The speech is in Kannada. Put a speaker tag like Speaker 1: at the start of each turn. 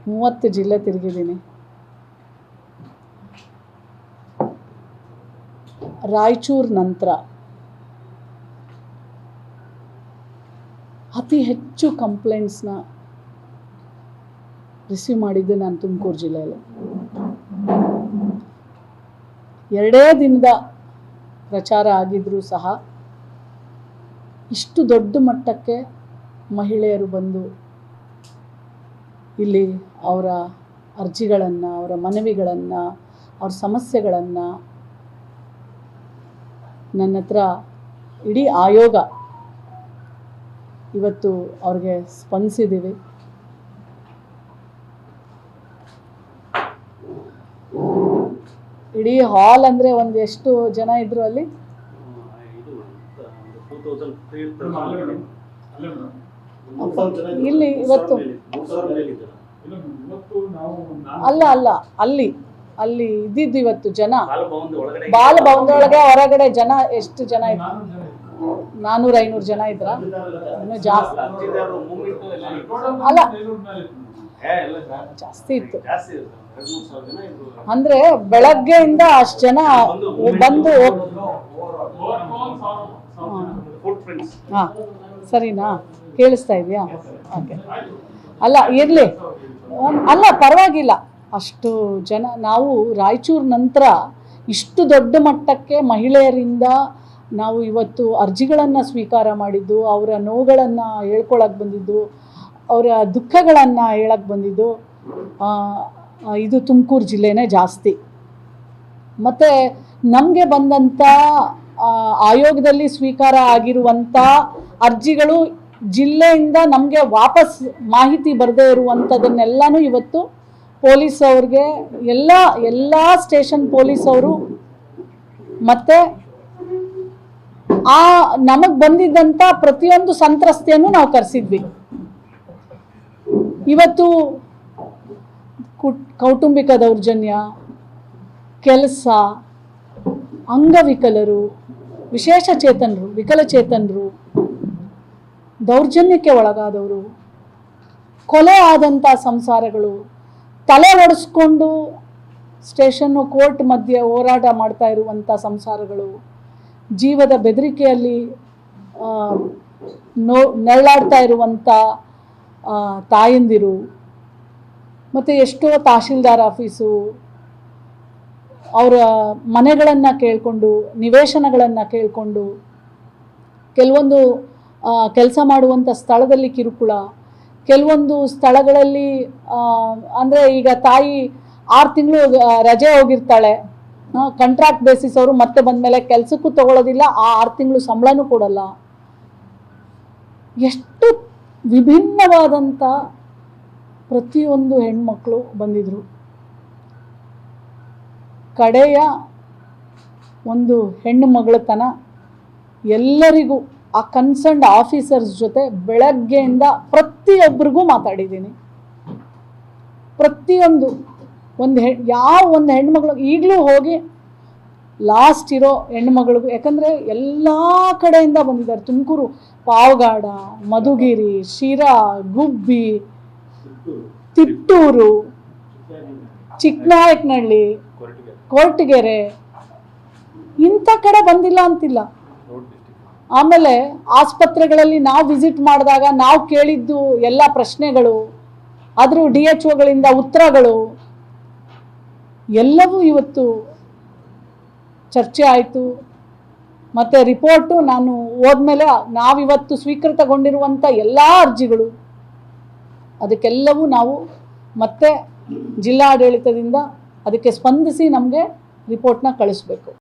Speaker 1: 30 ಜಿಲ್ಲೆ ತಿರುಗಿದ್ದೀನಿ. ರಾಯಚೂರು ನಂತರ ಅತಿ ಹೆಚ್ಚು ಕಂಪ್ಲೇಂಟ್ಸ್ನ ರಿಸೀವ್ ಮಾಡಿದ್ದು ನಾನು ತುಮಕೂರು ಜಿಲ್ಲೆಯಲ್ಲಿ. 2 ದಿನದ ಪ್ರಚಾರ ಆಗಿದ್ರೂ ಸಹ ಇಷ್ಟು ದೊಡ್ಡ ಮಟ್ಟಕ್ಕೆ ಮಹಿಳೆಯರು ಬಂದು ಇಲ್ಲಿ ಅವರ ಅರ್ಜಿಗಳನ್ನು, ಅವರ ಮನವಿಗಳನ್ನು, ಅವ್ರ ಸಮಸ್ಯೆಗಳನ್ನು ನನ್ನ ಹತ್ರ ಇಡೀ ಆಯೋಗ ಇವತ್ತು ಅವ್ರಿಗೆ ಸ್ಪಂದಿಸಿದ್ದೀವಿ. ಇಡೀ ಹಾಲ್ ಅಂದರೆ ಒಂದು ಎಷ್ಟು ಜನ ಇದ್ರು ಅಲ್ಲಿ? ಇಲ್ಲಿ ಇವತ್ತು ಅಲ್ಲ ಅಲ್ಲಿ ಅಲ್ಲಿ ಇದ್ದಿದ್ದು ಇವತ್ತು ಜನ ಬಾಲಭವನದೊಳಗೆ ಹೊರಗಡೆ ಜನ ಎಷ್ಟು ಜನ ಇದ್ರು? 400-500 ಜನ ಇದ್ರ? ಇನ್ನೂ ಜಾಸ್ತಿ ಅಲ್ಲ, ಜಾಸ್ತಿ ಇತ್ತು. ಅಂದ್ರೆ ಬೆಳಗ್ಗೆಯಿಂದ ಅಷ್ಟು ಜನ ಬಂದು ಹಾ ಸರಿನಾ? ಕೇಳಿಸ್ತಾ ಇದೆಯಾ? ಓಕೆ. ಅಲ್ಲ ಇರಲಿ, ಅಲ್ಲ ಪರವಾಗಿಲ್ಲ. ಅಷ್ಟು ಜನ ನಾವು ರಾಯಚೂರು ನಂತರ ಇಷ್ಟು ದೊಡ್ಡ ಮಟ್ಟಕ್ಕೆ ಮಹಿಳೆಯರಿಂದ ನಾವು ಇವತ್ತು ಅರ್ಜಿಗಳನ್ನು ಸ್ವೀಕಾರ ಮಾಡಿದ್ದು, ಅವರ ನೋವುಗಳನ್ನು ಹೇಳ್ಕೊಳಕ್ಕೆ ಬಂದಿದ್ದು, ಅವರ ದುಃಖಗಳನ್ನು ಹೇಳಕ್ಕೆ ಬಂದಿದ್ದು ಇದು ತುಮಕೂರು ಜಿಲ್ಲೆನೇ ಜಾಸ್ತಿ. ಮತ್ತು ನಮಗೆ ಬಂದಂಥ ಆಯೋಗದಲ್ಲಿ ಸ್ವೀಕಾರ ಆಗಿರುವಂಥ ಅರ್ಜಿಗಳು ಜಿಲ್ಲೆಯಿಂದ ನಮಗೆ ವಾಪಸ್ ಮಾಹಿತಿ ಬರದೇ ಇರುವಂಥದ್ದನ್ನೆಲ್ಲನೂ ಇವತ್ತು ಪೊಲೀಸ್ ಅವ್ರಿಗೆ ಎಲ್ಲ ಸ್ಟೇಷನ್ ಪೊಲೀಸ್ ಅವರು ಮತ್ತು ನಮಗೆ ಬಂದಿದ್ದಂಥ ಪ್ರತಿಯೊಂದು ಸಂತ್ರಸ್ತೆಯನ್ನು ನಾವು ಕರೆಸಿದ್ವಿ. ಇವತ್ತು ಕೌಟುಂಬಿಕ ದೌರ್ಜನ್ಯ, ಕೆಲಸ, ಅಂಗವಿಕಲರು, ವಿಶೇಷಚೇತನರು, ವಿಕಲಚೇತನರು, ದೌರ್ಜನ್ಯಕ್ಕೆ ಒಳಗಾದವರು, ಕೊಲೆ ಆದಂಥ ಸಂಸಾರಗಳು, ತಲೆ ಒಡಿಸ್ಕೊಂಡು ಸ್ಟೇಷನ್ನು ಕೋರ್ಟ್ ಮಧ್ಯೆ ಹೋರಾಟ ಮಾಡ್ತಾ ಇರುವಂಥ ಸಂಸಾರಗಳು, ಜೀವದ ಬೆದರಿಕೆಯಲ್ಲಿ ನರಳಾಡ್ತಾ ಇರುವಂಥ ತಾಯಂದಿರು, ಮತ್ತು ಎಷ್ಟೋ ತಹಶೀಲ್ದಾರ್ ಆಫೀಸು ಅವರ ಮನೆಗಳನ್ನು ಕೇಳಿಕೊಂಡು, ನಿವೇಶನಗಳನ್ನು ಕೇಳಿಕೊಂಡು, ಕೆಲವೊಂದು ಕೆಲಸ ಮಾಡುವಂಥ ಸ್ಥಳದಲ್ಲಿ ಕಿರುಕುಳ, ಕೆಲವೊಂದು ಸ್ಥಳಗಳಲ್ಲಿ ಅಂದರೆ ಈಗ ತಾಯಿ 6 ತಿಂಗಳು ರಜೆ ಹೋಗಿರ್ತಾಳೆ, ಕಾಂಟ್ರಾಕ್ಟ್ ಬೇಸಿಸ್ ಅವರು ಮತ್ತೆ ಬಂದಮೇಲೆ ಕೆಲಸಕ್ಕೂ ತಗೊಳ್ಳೋದಿಲ್ಲ, ಆ 6 ತಿಂಗಳು ಸಂಬಳನೂ ಕೊಡಲ್ಲ. ಎಷ್ಟು ವಿಭಿನ್ನವಾದಂಥ ಪ್ರತಿಯೊಂದು ಹೆಣ್ಮಕ್ಳು ಬಂದಿದ್ರು. ಕಡೆಯ ಒಂದು ಹೆಣ್ಣು ಮಗಳತನ ಎಲ್ಲರಿಗೂ ಆ ಕನ್ಸರ್ನ್ಡ್ ಆಫೀಸರ್ಸ್ ಜೊತೆ ಬೆಳಗ್ಗೆಯಿಂದ ಪ್ರತಿಯೊಬ್ಬರಿಗೂ ಮಾತಾಡಿದ್ದೀನಿ. ಪ್ರತಿಯೊಂದು ಯಾವ ಒಂದು ಹೆಣ್ಮಗಳು ಈಗಲೂ ಹೋಗಿ ಲಾಸ್ಟ್ ಇರೋ ಹೆಣ್ಮಗಳಿಗೂ, ಯಾಕಂದರೆ ಎಲ್ಲ ಕಡೆಯಿಂದ ಬಂದಿದ್ದಾರೆ. ತುಮಕೂರು, ಪಾವಗಾಡ, ಮಧುಗಿರಿ, ಶಿರಾ, ಗುಬ್ಬಿ, ತಿಟ್ಟೂರು, ಚಿಕ್ಕನಾಯಕನಹಳ್ಳಿ, ಕೊರಟಗೆರೆ, ಇಂಥ ಕಡೆ ಬಂದಿಲ್ಲ ಅಂತಿಲ್ಲ. ಆಮೇಲೆ ಆಸ್ಪತ್ರೆಗಳಲ್ಲಿ ನಾವು ವಿಸಿಟ್ ಮಾಡಿದಾಗ ನಾವು ಕೇಳಿದ್ದು ಎಲ್ಲ ಪ್ರಶ್ನೆಗಳು, ಅದ್ರ DHOಗಳಿಂದ ಉತ್ತರಗಳು ಎಲ್ಲವೂ ಇವತ್ತು ಚರ್ಚೆ ಆಯಿತು. ಮತ್ತು ರಿಪೋರ್ಟು ನಾನು ಹೋದ್ಮೇಲೆ ನಾವಿವತ್ತು ಸ್ವೀಕೃತಗೊಂಡಿರುವಂಥ ಎಲ್ಲ ಅರ್ಜಿಗಳು ಅದಕ್ಕೆಲ್ಲವೂ ನಾವು ಮತ್ತೆ ಜಿಲ್ಲಾಡಳಿತದಿಂದ ಅದಕ್ಕೆ ಸ್ಪಂದಿಸಿ ನಮಗೆ ರಿಪೋರ್ಟ್ನ ಕಳಿಸ್ಬೇಕು.